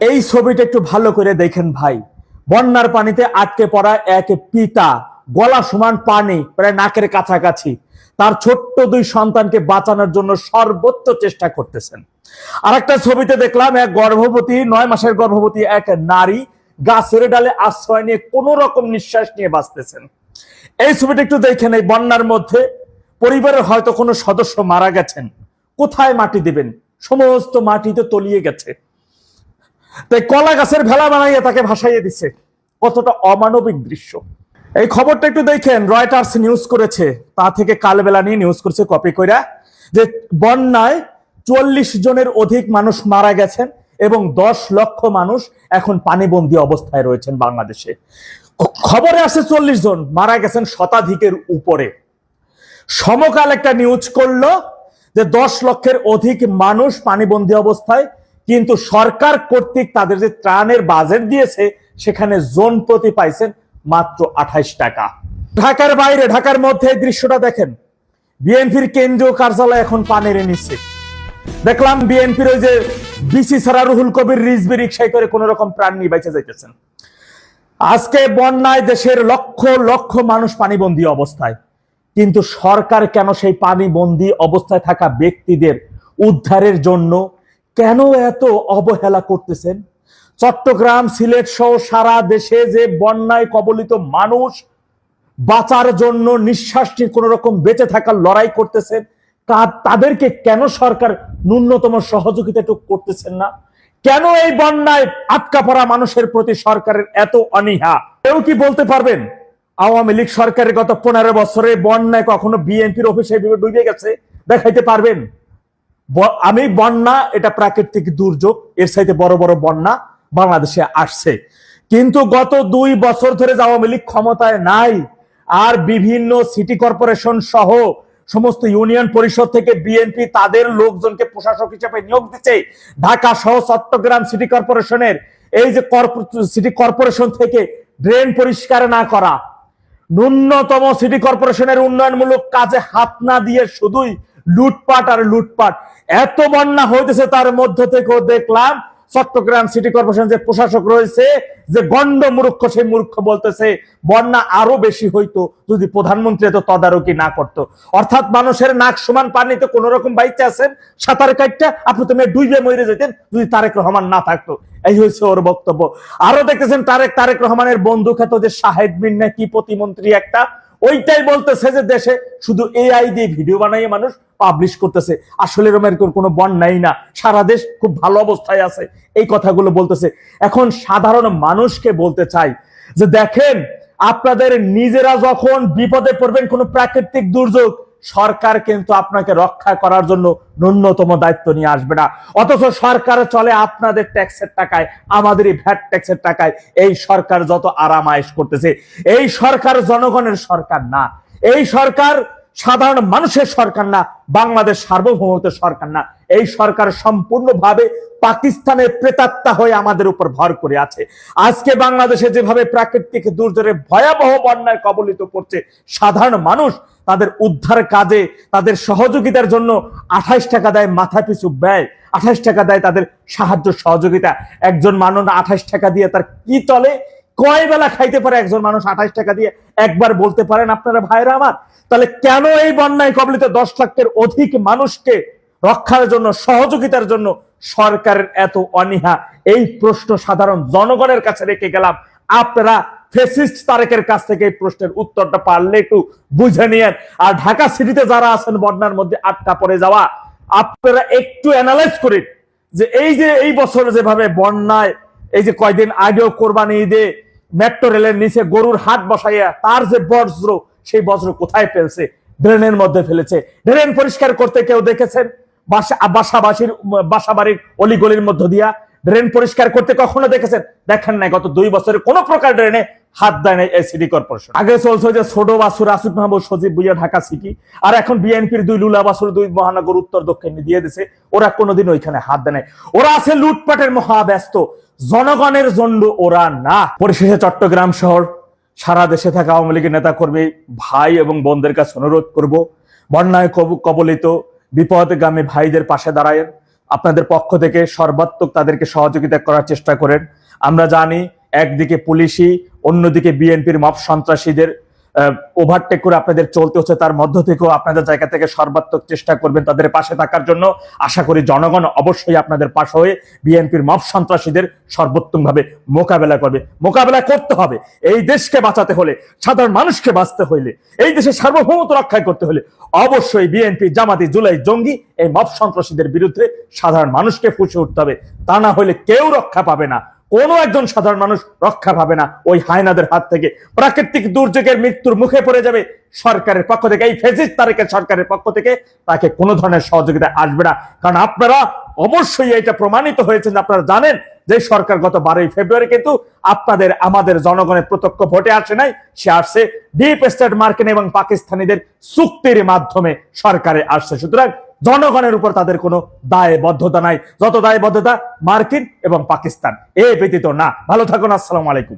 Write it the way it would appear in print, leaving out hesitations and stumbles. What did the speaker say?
এই ছবিটা একটু ভালো করে দেখেন ভাই। বন্যার পানিতে আটকে পড়া এক পিতা, গলা সমান পানি প্রায় নাকের কাছাকাছি, তার ছোট্ট দুই সন্তানকে বাঁচানোর জন্য সর্বোচ্চ চেষ্টা করতেছেন। আরেকটা ছবিতে দেখলাম এক গর্ভবতী, 9 মাসের গর্ভবতী এক নারী গাছের ডালে আশ্রয় নিয়ে কোন রকম নিঃশ্বাস নিয়ে বাঁচতেছেন। এই ছবিটা একটু দেখেন। এই বন্যার মধ্যে পরিবারের হয়তো কোনো সদস্য মারা গেছেন, কোথায় মাটি দিবেন? সমস্ত মাটি তো তলিয়ে গেছে। তাই কলা গাছের ভেলা বানাইয়া তাকে ভাসাইয়ে দিচ্ছে। কতটা অমানবিক দৃশ্য! এই খবরটা একটু দেখেন, রয়টার্স নিউজ করেছে, তা থেকে কালবেলা নিয়ে নিউজ করেছে কপি কইরা, যে বন্যায় ৪০ জনের অধিক মানুষ মারা গেছেন এবং ১০ লক্ষ মানুষ এখন পানিবন্দী অবস্থায় রয়েছেন বাংলাদেশে। খবরে আসছে ৪০ জন মারা গেছেন, শতাধিকের উপরে। সমকাল একটা নিউজ করলো যে ১০ লক্ষের অধিক মানুষ পানিবন্দী অবস্থায়, কিন্তু সরকার কর্তৃক তাদের যে ত্রাণের বাজেট দিয়েছে সেখানে জন প্রতি পাইছেন মাত্র ২৮ টাকা। ঢাকার বাইরে, ঢাকার মধ্যে এই দৃশ্যটা দেখেন। বিএনপির কেন্দ্রীয় কার্যালয় এখন পানির নিচে। দেখলাম বিএনপির ওই যে বিসি ছাড়া রুহুল কবির রিজভি রিক্সায় করে কোন রকম প্রাণ নিয়ে বেঁচে যাইতেছেন। আজকে বন্যায় দেশের লক্ষ লক্ষ মানুষ পানিবন্দী অবস্থায়, কিন্তু সরকার কেন সেই পানিবন্দী অবস্থায় থাকা ব্যক্তিদের উদ্ধারের জন্য কেন এত অবহেলা করতেছেন? চট্টগ্রাম, সিলেট সহ সারা দেশে যে বন্যায় কবলিত মানুষ বাঁচার জন্য নিঃশ্বাস নিয়ে কোন রকম বেঁচে থাকার লড়াই করতেছেন, তাদেরকে কেন সরকার ন্যূনতম সহযোগিতা করতেছেন না? কেন এই বন্যায় আটকা পড়া মানুষের প্রতি সরকারের এত অনীহা? কেউ কি বলতে পারবেন আওয়ামী লীগ সরকারের গত ১৫ বছরে বন্যায় কখনো বিএনপির অফিসে ডুবে গেছে? দেখাইতে পারবেন? আমি বন্যা এটা প্রাকৃতিক দুর্যোগ, এর চাইতে বড় বড় বন্যা বাংলাদেশে আসছে, কিন্তু গত ২ বছর ধরে আওয়ামী লীগ ক্ষমতায় নাই, আর বিভিন্ন সিটি কর্পোরেশন সহ সমস্ত ইউনিয়ন পরিষদ থেকে বিএনপি তাদের লোকজনকে প্রশাসক হিসেবে নিয়োগ দিচ্ছে। ঢাকা সহ চট্টগ্রাম সিটি কর্পোরেশনের এই যে সিটি কর্পোরেশন থেকে ড্রেন পরিষ্কার না করা, ন্যূনতম সিটি কর্পোরেশনের উন্নয়নমূলক কাজে হাত না দিয়ে শুধুই লুটপাট আর লুটপাট। এত বন্যা হইতেছে, তার মধ্য থেকেও দেখলাম চট্টগ্রাম সিটি কর্পোরেশন যে প্রশাসক রয়েছে, যে গণ্ড মূর্খ, সেই মূর্খ বলতেছে বন্যা আরো বেশি হইতো যদি প্রধানমন্ত্রী এত তদারকি না করতো। অর্থাৎ মানুষের নাক সমান পানিতে কোন রকম বাইচে আছেন সাঁতার কাটটা, আপনি তুমি ডুইবে মরে যেতেন যদি তারেক রহমান না থাকতো। এই হয়েছে ওর বক্তব্য। আরো দেখতেছেন তারেক রহমানের বন্ধু খ্যাত যে শাহেদ মিন্না কি প্রতিমন্ত্রী একটা, ওইটাই বলতেছে যে দেশে শুধু এআই দিয়ে ভিডিও বানাইয়ে মানুষ পাবলিশ করতেছে, আসলে এরকম কোনো বন্যাই না, সারা দেশ খুব ভালো অবস্থায় আছে, এই কথাগুলো বলতেছে। এখন সাধারণ মানুষকে বলতে চাই যে দেখেন, আপনাদের নিজেরা যখন বিপদে পড়বেন কোনো প্রাকৃতিক দুর্যোগ, সরকার কিন্তু আপনাকে রক্ষা করার জন্য ন্যূনতম দায়িত্ব নিয়ে আসবে না। অথচ সরকার চলে আপনাদের ট্যাক্সের টাকায়, আমাদেরই ভ্যাট ট্যাক্সের টাকায়। এই সরকার যত আরাম আয়েশ করতেছে, এই সরকার জনগণের সরকার না, এই সরকার সাধারণ মানুষের সরকার না, বাংলাদেশ সার্বভৌমত্বের সরকার না। এই সরকার সম্পূর্ণভাবে পাকিস্তানের প্রেতাত্মা হয়ে আমাদের উপর ভর করে আছে। আজকে বাংলাদেশে যেভাবে প্রাকৃতিক দুর্যোগে ভয়াবহ বন্যায় কবলিত করছে সাধারণ মানুষ, তাদের উদ্ধার কাজে তাদের সহযোগিতার জন্য ২৮ টাকা দেয় মাথা পিছু ব্যয়, ২৮ টাকা দেয় তাদের সাহায্য সহযোগিতা। একজন মানুষ ২৮ টাকা দিয়ে তার কি চলে, কয় বেলা খাইতে পারে একজন মানুষ ২৮ টাকা দিয়ে? একবার বলতে পারেন আপনারা ভাইরা আমার? তাহলে কেন এই বন্যায় কবলিত ১০ লাখের অধিক মানুষকে রক্ষার জন্য, সহযোগিতার জন্য সরকারের এত অনীহা? এই প্রশ্ন সাধারণ জনগণের কাছে রেখে গেলাম। আপনারা ফেসিস্ট তারেকের কাছ থেকে এই প্রশ্নের উত্তরটা পারলে একটু বুঝে নিয়েন। আর ঢাকা সিটিতে যারা আছেন বন্যার মধ্যে আটকা পড়ে যাওয়া, আপনারা একটু অ্যানালাইজ করেন যে এই বছর যেভাবে বন্যায়, এই যে কয়দিন আগেও কোরবানি ঈদে মেট্রো রেলের নিচে গরুর হাট বসাইয়া তার যে বজ্র, সেই বজ্র কোথায় ফেলছে? ড্রেনের মধ্যে ফেলেছে। ড্রেন পরিষ্কার করতে কেউ দেখেছেন? বাসাবাড়ির অলিগলির মধ্য দিয়া ড্রেন পরিষ্কার করতে কখনো দেখেছেন? দেখেন নাই। গত 2 বছরে কোন প্রকার ড্রেনে হাত দেয় নাই এই সিটি কর্পোরেশন। আগে চলছে যে ছোট বাসুর আসিফ মাহমুদ সজীব ভুইয়া ঢাকা সিটি, আর এখন বিএনপির 2 লুলা বাসুর 2 মহানগর উত্তর দক্ষিণে দিয়ে দিছে, ওরা কোনোদিন ওইখানে হাত দেয় নাই। ওরা আছে লুটপাটের মহাব্যস্ত, জনগণের জন্য ওরা না। পরিশেষে চট্টগ্রাম শহর, সারা দেশে থাকা আওয়ামী লীগের নেতা কর্মী ভাই এবং বোনদের কাছে অনুরোধ করব, বন্যায় কবলিত বিপদগামী ভাইদের পাশে দাঁড়ায়েন। আপনাদের পক্ষ থেকে সর্বাত্মক তাদেরকে সহযোগিতা করার চেষ্টা করেন। আমরা জানি একদিকে পুলিশই, অন্যদিকে বিএনপির মব সন্ত্রাসীদের ওভারটেক করে আপনাদের চলতে হচ্ছে, তার মধ্য থেকেও আপনাদের জায়গা থেকে সর্বাত্মক চেষ্টা করবেন তাদের পাশে থাকার জন্য। আশা করি জনগণ অবশ্যই আপনাদের পাশে হয়ে বিএনপির মব সন্ত্রাসীদের সর্বোত্তম ভাবে মোকাবেলা করতে হবে। এই দেশকে বাঁচাতে হলে, সাধারণ মানুষকে বাঁচতে হইলে, এই দেশের সার্বভৌমত্ব রক্ষা করতে হলে অবশ্যই বিএনপি, জামাতি, জুলাই, জঙ্গি এই মব সন্ত্রাসীদের বিরুদ্ধে সাধারণ মানুষকে ফুঁসে উঠতে হবে। তা না হলে কেউ রক্ষা পাবে না, কোনো একজন সাধারণ মানুষ রক্ষা পাবে না ওই হায়নাদের হাত থেকে। প্রাকৃতিক দুর্যোগের মৃত্যুর মুখে পড়ে যাবে, সরকারের পক্ষ থেকে, এই ফেসিস্ট তারেকের সরকারের পক্ষ থেকে তাকে কোনো ধরনের সহযোগিতা আসবে না। কারণ আপনারা অবশ্যই এটা প্রমাণিত হয়েছে যে আপনারা জানেন যে সরকার গত 12ই ফেব্রুয়ারি কিন্তু আপনাদের, আমাদের জনগণের প্রত্যক্ষ ভোটে আসে নাই, সে আসছে ডিপ স্টেট মার্কেট এবং পাকিস্তানিদের চুক্তির মাধ্যমে সরকারে আসছে। সুতরাং জনগণের উপর তাদের কোনো দায়বদ্ধতা নাই, যত দায়বদ্ধতা মার্কিন এবং পাকিস্তান, এ ব্যতীত না। ভালো থাকুন, আসসালামু আলাইকুম।